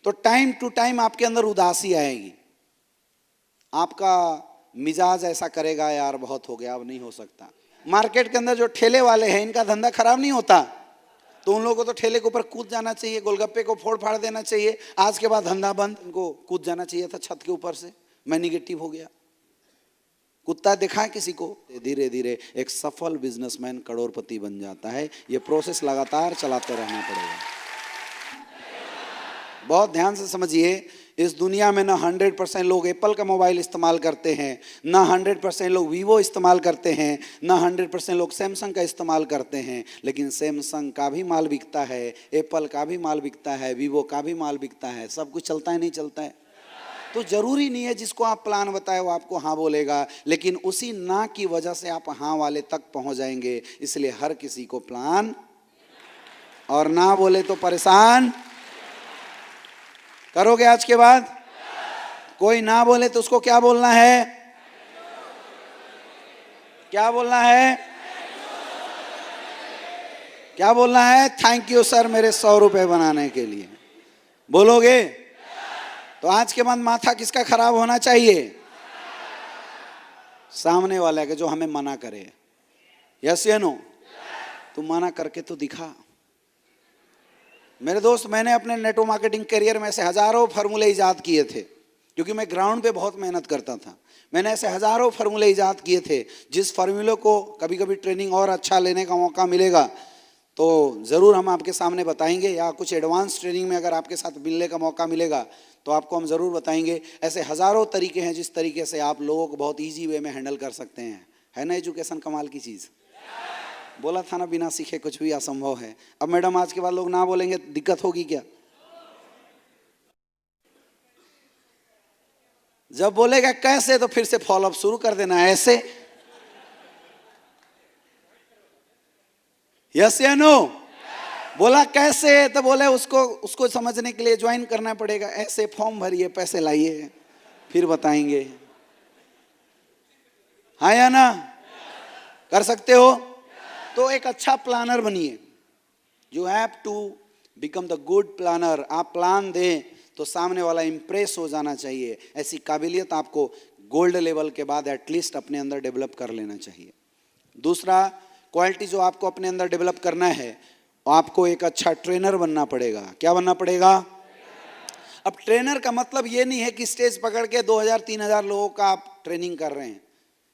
तो time to time आपके अंदर उदासी आएगी, आपका मिजाज ऐसा करेगा यार बहुत हो गया अब नहीं हो सकता। मार्केट के अंदर जो ठेले वाले हैं इनका धंधा खराब नहीं होता, तो उन लोगों को तो ठेले के ऊपर कूद जाना चाहिए, गोलगप्पे को फोड़ फाड़ देना चाहिए, आज के बाद धंधा बंद, इनको कूद जाना चाहिए था छत के ऊपर से। मैं निगेटिव हो गया। कुत्ता दिखा किसी को, धीरे धीरे एक सफल बिजनेसमैन करोड़पति बन जाता है। ये प्रोसेस लगातार चलाते रहना पड़ेगा। बहुत ध्यान से समझिए, इस दुनिया में ना 100% लोग एप्पल का मोबाइल इस्तेमाल करते हैं, ना 100% लोग वीवो इस्तेमाल करते हैं, ना 100% लोग सैमसंग का इस्तेमाल करते हैं। लेकिन सैमसंग का भी माल बिकता है, एप्पल का भी माल बिकता है, वीवो का भी माल बिकता है। सब कुछ चलता है नहीं चलता है? तो जरूरी नहीं है जिसको आप प्लान बताए वो आपको हाँ बोलेगा, लेकिन उसी ना की वजह से आप हाँ वाले तक पहुंच जाएंगे। इसलिए हर किसी को प्लान, और ना बोले तो परेशान करोगे। आज के बाद कोई ना बोले तो उसको क्या बोलना है? क्या बोलना है? क्या बोलना है? थैंक यू सर मेरे 100 रुपए बनाने के लिए, बोलोगे? तो आज के बाद माथा किसका खराब होना चाहिए? सामने वाला के, जो हमें मना करे। यस या नो? तू मना करके तो दिखा। मेरे दोस्त, मैंने अपने नेटवर्क मार्केटिंग करियर में ऐसे हजारों फार्मूले इजाद किए थे, क्योंकि मैं ग्राउंड पे बहुत मेहनत करता था। मैंने ऐसे हजारों फार्मूले इजाद किए थे, जिस फार्मूले को कभी कभी ट्रेनिंग और अच्छा लेने का मौका मिलेगा तो ज़रूर हम आपके सामने बताएंगे, या कुछ एडवांस ट्रेनिंग में अगर आपके साथ मिलने का मौका मिलेगा तो आपको हम ज़रूर बताएंगे। ऐसे हज़ारों तरीके हैं जिस तरीके से आप लोगों को बहुत ईजी वे में हैंडल कर सकते हैं। है ना एजुकेशन कमाल की चीज़? बोला था ना, बिना सीखे कुछ भी असंभव है। अब मैडम आज के बाद लोग ना बोलेंगे, दिक्कत होगी क्या? जब बोलेगा कैसे तो फिर से फॉलोअप शुरू कर देना, ऐसे। यस या नो? बोला कैसे तो बोले उसको समझने के लिए ज्वाइन करना पड़ेगा। ऐसे फॉर्म भरिए, पैसे लाइए, फिर बताएंगे। हाँ या ना? कर सकते हो? तो एक अच्छा प्लानर बनिए। You have to become the good planner. आप प्लान दें तो सामने वाला इंप्रेस हो जाना चाहिए। ऐसी काबिलियत आपको गोल्ड लेवल के बाद एटलीस्ट अपने अंदर डेवलप कर लेना चाहिए। दूसरा क्वालिटी जो आपको अपने अंदर डेवलप करना है, आपको एक अच्छा ट्रेनर बनना पड़ेगा। क्या बनना पड़ेगा? अब ट्रेनर का मतलब ये नहीं है कि स्टेज पकड़ के 2000-3000 लोगों का आप ट्रेनिंग कर रहे हैं।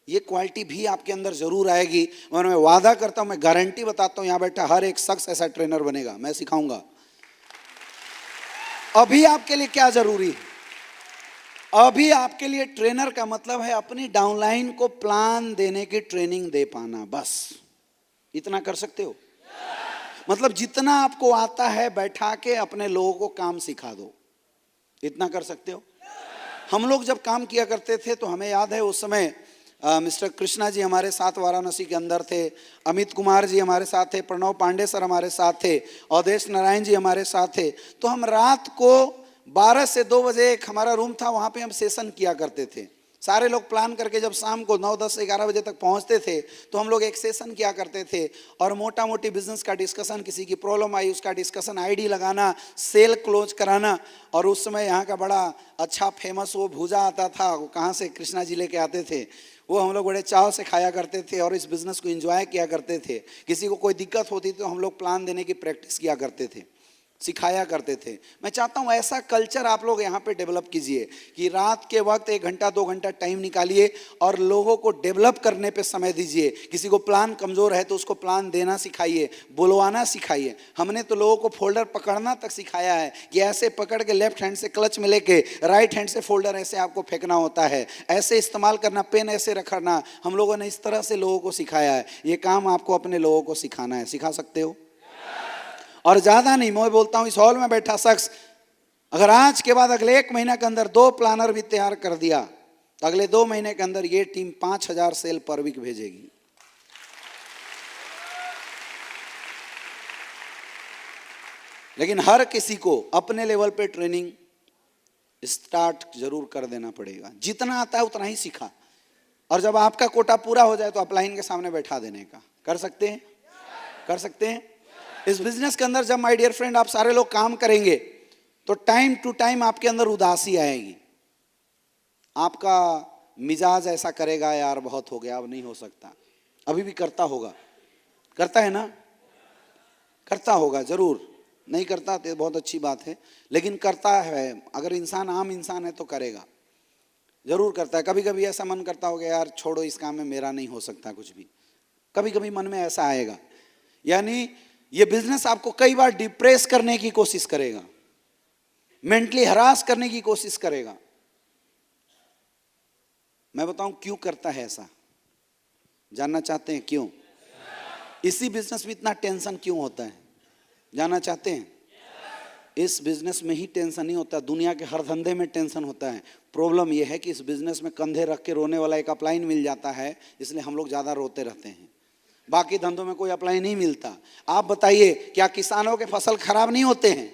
ये क्वालिटी भी आपके अंदर जरूर आएगी, और मैं वादा करता हूं, मैं गारंटी बताता हूं, यहां बैठा हर एक शख्स ऐसा ट्रेनर बनेगा। मैं सिखाऊंगा। अभी आपके लिए क्या जरूरी है? अभी आपके लिए ट्रेनर का मतलब है अपनी डाउनलाइन को प्लान देने की ट्रेनिंग दे पाना, बस इतना कर सकते हो। मतलब जितना आपको आता है बैठा के अपने लोगों को काम सिखा दो, इतना कर सकते हो। हम लोग जब काम किया करते थे तो हमें याद है उस समय मिस्टर कृष्णा जी हमारे साथ वाराणसी के अंदर थे, अमित कुमार जी हमारे साथ थे, प्रणव पांडे सर हमारे साथ थे, अवधेश नारायण जी हमारे साथ थे। तो हम रात को 12 से 2 बजे एक हमारा रूम था, वहाँ पे हम सेशन किया करते थे। सारे लोग प्लान करके जब शाम को 9, 10, 11 बजे तक पहुँचते थे तो हम लोग एक सेशन किया करते थे, और मोटा मोटी बिजनेस का डिस्कशन, किसी की प्रॉब्लम आई उसका डिस्कशन, आईडी लगाना, सेल क्लोज कराना। और उस समय यहाँ का बड़ा अच्छा फेमस वो भूजा आता था, वो कहाँ से कृष्णा जी लेके आते थे, वो हम लोग बड़े चाव से खाया करते थे और इस बिज़नेस को एंजॉय किया करते थे। किसी को कोई दिक्कत होती तो हम लोग प्लान देने की प्रैक्टिस किया करते थे, सिखाया करते थे। मैं चाहता हूँ ऐसा कल्चर आप लोग यहाँ पे डेवलप कीजिए कि रात के वक्त 1 घंटा 2 घंटा टाइम निकालिए और लोगों को डेवलप करने पे समय दीजिए। किसी को प्लान कमज़ोर है तो उसको प्लान देना सिखाइए, बुलवाना सिखाइए। हमने तो लोगों को फोल्डर पकड़ना तक सिखाया है कि ऐसे पकड़ के लेफ्ट हैंड से क्लच में लेके राइट हैंड से फोल्डर ऐसे आपको फेंकना होता है, ऐसे इस्तेमाल करना, पेन ऐसे रखना। हम लोगों ने इस तरह से लोगों को सिखाया है। ये काम आपको अपने लोगों को सिखाना है। सिखा सकते हो? और ज़्यादा नहीं, मैं बोलता हूँ इस हॉल में बैठा शख्स अगर आज के बाद अगले 1 महीने के अंदर 2 प्लानर भी तैयार कर दिया तो अगले 2 महीने के अंदर ये टीम 5000 सेल पर वीक भेजेगी। लेकिन हर किसी को अपने लेवल पे ट्रेनिंग स्टार्ट जरूर कर देना पड़ेगा। जितना आता है उतना ही सीखा, और जब आपका कोटा पूरा हो जाए तो अपलाइन के सामने बैठा देने का। कर सकते हैं? कर सकते हैं? इस बिजनेस के अंदर जब माय डियर फ्रेंड आप सारे लोग काम करेंगे तो टाइम टू टाइम आपके अंदर उदासी आएगी, आपका मिजाज ऐसा करेगा यार बहुत हो गया अब नहीं हो सकता। अभी भी करता होगा, करता है ना, करता होगा जरूर, नहीं करता तो बहुत अच्छी बात है, लेकिन करता है। अगर इंसान आम इंसान है तो करेगा, जरूर करता है। कभी कभी ऐसा मन करता होगा यार छोड़ो इस काम में मेरा नहीं हो सकता कुछ भी, कभी कभी मन में ऐसा आएगा। यानी ये बिजनेस आपको कई बार डिप्रेस करने की कोशिश करेगा, मेंटली हरास करने की कोशिश करेगा। मैं बताऊं क्यों करता है ऐसा, जानना चाहते हैं क्यों? इसी बिजनेस में इतना टेंशन क्यों होता है, जानना चाहते हैं? इस बिजनेस में ही टेंशन नहीं होता, दुनिया के हर धंधे में टेंशन होता है। प्रॉब्लम यह है कि इस बिजनेस में कंधे रख के रोने वाला एक अपलाइन मिल जाता है, इसलिए हम लोग ज्यादा रोते रहते हैं। बाकी धंधों में कोई अप्लाई नहीं मिलता। आप बताइए क्या किसानों के फसल खराब नहीं होते हैं?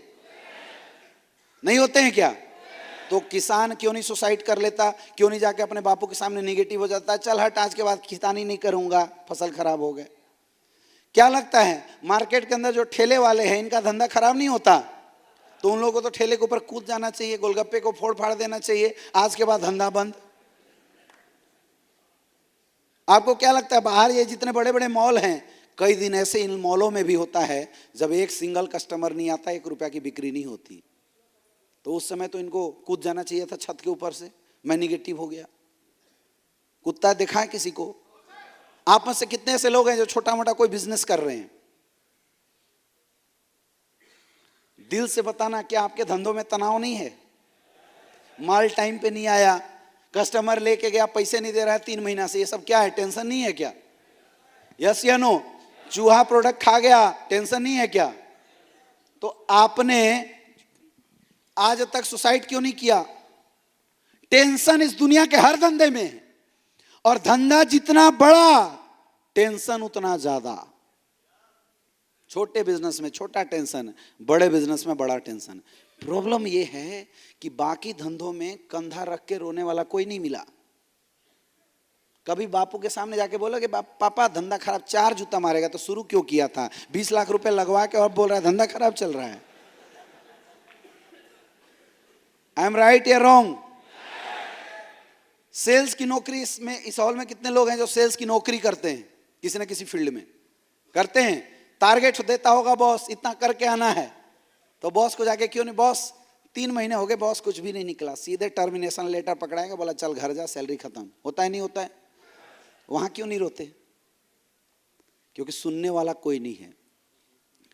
नहीं होते हैं क्या? तो किसान क्यों नहीं सुसाइड कर लेता, क्यों नहीं जाके अपने बापू के सामने नेगेटिव हो जाता है, चल हट आज के बाद किसानी नहीं करूंगा, फसल खराब हो गए। क्या लगता है मार्केट के अंदर जो ठेले वाले हैं इनका धंधा खराब नहीं होता? तो उन लोगों को तो ठेले के ऊपर कूद जाना चाहिए, गोलगप्पे को फोड़ फाड़ देना चाहिए, आज के बाद धंधा बंद। आपको क्या लगता है बाहर ये जितने बड़े बड़े मॉल हैं, कई दिन ऐसे इन मॉलों में भी होता है जब एक सिंगल कस्टमर नहीं आता, 1 रुपया की बिक्री नहीं होती, तो उस समय तो इनको कूद जाना चाहिए था छत के ऊपर से। मैं निगेटिव हो गया। कुत्ता देखा है किसी को? आप में से कितने ऐसे लोग हैं जो छोटा मोटा कोई बिजनेस कर रहे हैं? दिल से बताना, क्या आपके धंधों में तनाव नहीं है? माल टाइम पे नहीं आया, कस्टमर लेके गया पैसे नहीं दे रहा है 3 महीना से, ये सब क्या है? टेंशन नहीं है क्या? यस या नो? चूहा प्रोडक्ट खा गया, टेंशन नहीं है क्या? तो आपने आज तक सुसाइड क्यों नहीं किया? टेंशन इस दुनिया के हर धंधे में है, और धंधा जितना बड़ा टेंशन उतना ज्यादा। छोटे बिजनेस में छोटा टेंशन, बड़े बिजनेस में बड़ा टेंशन। प्रॉब्लम यह है कि बाकी धंधों में कंधा रख के रोने वाला कोई नहीं मिला। कभी बापू के सामने जाके बोला कि पापा धंधा खराब, 4 जूता मारेगा, तो शुरू क्यों किया था? 20 लाख रुपए लगवा के और बोल रहा है धंधा खराब चल रहा है। आई एम राइट या रॉन्ग? सेल्स की नौकरी, इसमें इस हॉल में कितने लोग हैं जो सेल्स की नौकरी करते हैं? किसी न किसी फील्ड में करते हैं। टारगेट देता होगा बॉस, इतना करके आना है, तो बॉस को जाके क्यों नहीं, बॉस 3 महीने हो गए बॉस कुछ भी नहीं निकला, सीधे टर्मिनेशन लेटर पकड़ाएंगे, बोला चल घर जा, सैलरी खत्म। होता है नहीं होता है? वहां क्यों नहीं रोते? क्योंकि सुनने वाला कोई नहीं है।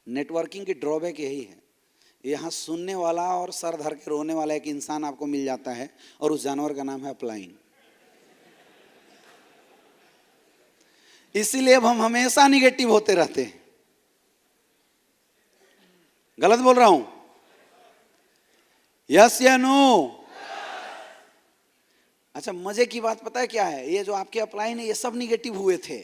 नेटवर्किंग की ड्रॉबैक यही है, यहाँ सुनने वाला और सर धर के रोने वाला एक इंसान आपको मिल जाता है, और उस जानवर का नाम है अपलाइन। इसीलिए अब हम हमेशा निगेटिव होते रहते हैं। गलत बोल रहा हूं? यस या नो? अच्छा, मजे की बात पता है क्या है? ये जो आपके अपलाइन है ये सब निगेटिव हुए थे।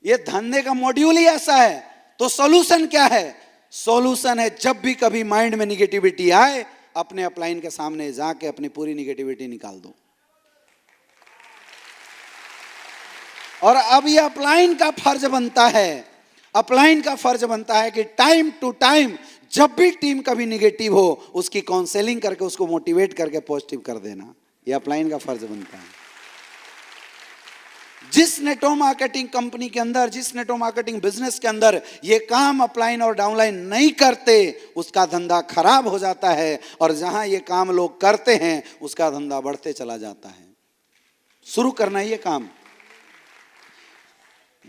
ये धंधे का मॉड्यूल ही ऐसा है। तो सॉल्यूशन क्या है? सॉल्यूशन है जब भी कभी माइंड में निगेटिविटी आए, अपने अपलाइन के सामने जाके अपनी पूरी निगेटिविटी निकाल दो। और अब ये अपलाइन का फर्ज बनता है, अपलाइन का फर्ज बनता है कि टाइम टू टाइम जब भी टीम कभी निगेटिव हो, उसकी काउंसलिंग करके उसको मोटिवेट करके पॉजिटिव कर देना। ये अपलाइन का फर्ज बनता है। जिस नेटवर्क मार्केटिंग कंपनी के अंदर, जिस नेटवर्क मार्केटिंग बिजनेस के अंदर ये काम अपलाइन और डाउनलाइन नहीं करते, उसका धंधा खराब हो जाता है, और जहां ये काम लोग करते हैं उसका धंधा बढ़ते चला जाता है। शुरू करना ये काम।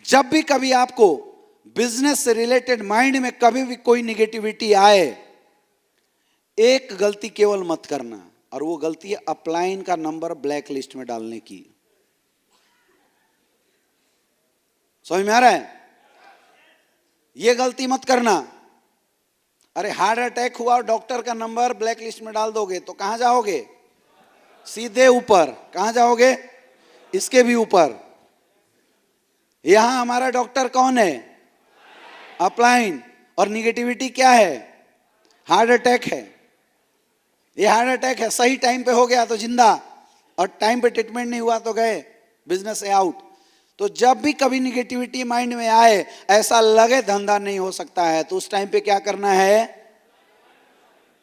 जब भी कभी आपको बिजनेस से रिलेटेड माइंड में कभी भी कोई निगेटिविटी आए, एक गलती केवल मत करना, और वो गलती है अपलाइन का नंबर ब्लैक लिस्ट में डालने की। समझ में आ रहा है? ये गलती मत करना। अरे हार्ट अटैक हुआ और डॉक्टर का नंबर ब्लैक लिस्ट में डाल दोगे तो कहां जाओगे? सीधे ऊपर। कहां जाओगे? इसके भी ऊपर। यहां हमारा डॉक्टर कौन है? अपलाइन। और निगेटिविटी क्या है? हार्ट अटैक है। ये हार्ट अटैक है, सही टाइम पे हो गया तो जिंदा, और टाइम पे ट्रीटमेंट नहीं हुआ तो गए, बिजनेस से आउट। तो जब भी कभी निगेटिविटी माइंड में आए, ऐसा लगे धंधा नहीं हो सकता है, तो उस टाइम पे क्या करना है?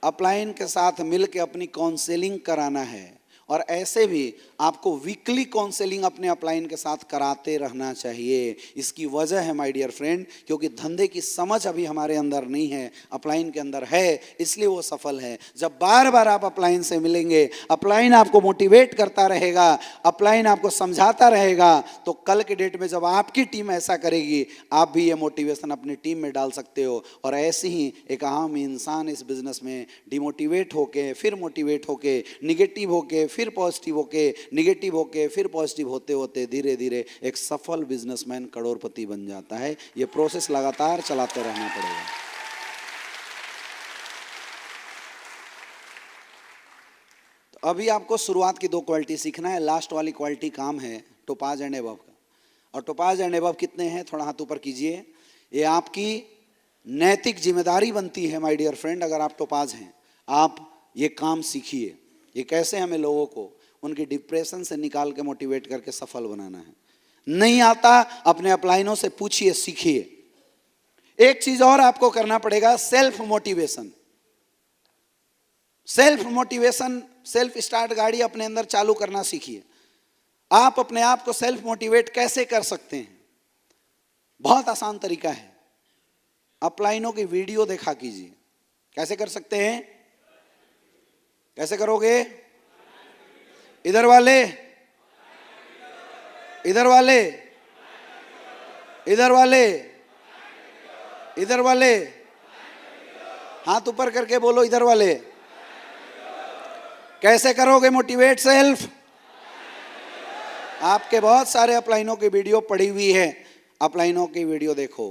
अपलाइन के साथ मिलके अपनी काउंसलिंग कराना है, और ऐसे भी आपको वीकली काउंसलिंग अपने अपलाइन के साथ कराते रहना चाहिए। इसकी वजह है माय डियर फ्रेंड, क्योंकि धंधे की समझ अभी हमारे अंदर नहीं है, अपलाइन के अंदर है, इसलिए वो सफल है। जब बार बार आप अपलाइन से मिलेंगे, अपलाइन आपको मोटिवेट करता रहेगा, अपलाइन आपको समझाता रहेगा, तो कल के डेट में जब आपकी टीम ऐसा करेगी, आप भी ये मोटिवेशन अपनी टीम में डाल सकते हो। और ऐसे ही एक आम इंसान इस बिजनेस में डिमोटिवेट होके फिर मोटिवेट होके, निगेटिव होके फिर पॉजिटिव होके, निगेटिव होके फिर पॉजिटिव होते होते धीरे धीरे एक सफल बिजनेसमैन करोड़पति बन जाता है। ये प्रोसेस लगातार चलाते रहना पड़ेगा। तो अभी आपको शुरुआत की 2 क्वालिटी सीखना है। लास्ट वाली क्वालिटी काम है टोपाज एंड एबव का। और टोपाज एंड एबव कितने हैं, थोड़ा हाथ ऊपर कीजिए। ये आपकी नैतिक जिम्मेदारी बनती है माय डियर फ्रेंड। अगर आप टोपाज हैं, आप ये काम सीखिए। ये कैसे हमें लोगों को उनकी डिप्रेशन से निकाल के मोटिवेट करके सफल बनाना है। नहीं आता, अपने अपलाइनों से पूछिए, सीखिए। एक चीज और आपको करना पड़ेगा, self motivation. Self motivation, self start गाड़ी अपने अंदर चालू करना सीखिए। आप अपने आप को सेल्फ मोटिवेट कैसे कर सकते हैं? बहुत आसान तरीका है। अपलाइनों की वीडियो देखा कीजिए। कैसे कर सकते हैं? कैसे करोगे? इधर वाले, इधर वाले, इधर वाले, इधर वाले, हाथ ऊपर करके बोलो, इधर वाले। कैसे करोगे मोटिवेट सेल्फ? आपके बहुत सारे अपलाइनों की वीडियो पड़ी हुई है, अपलाइनों की वीडियो देखो।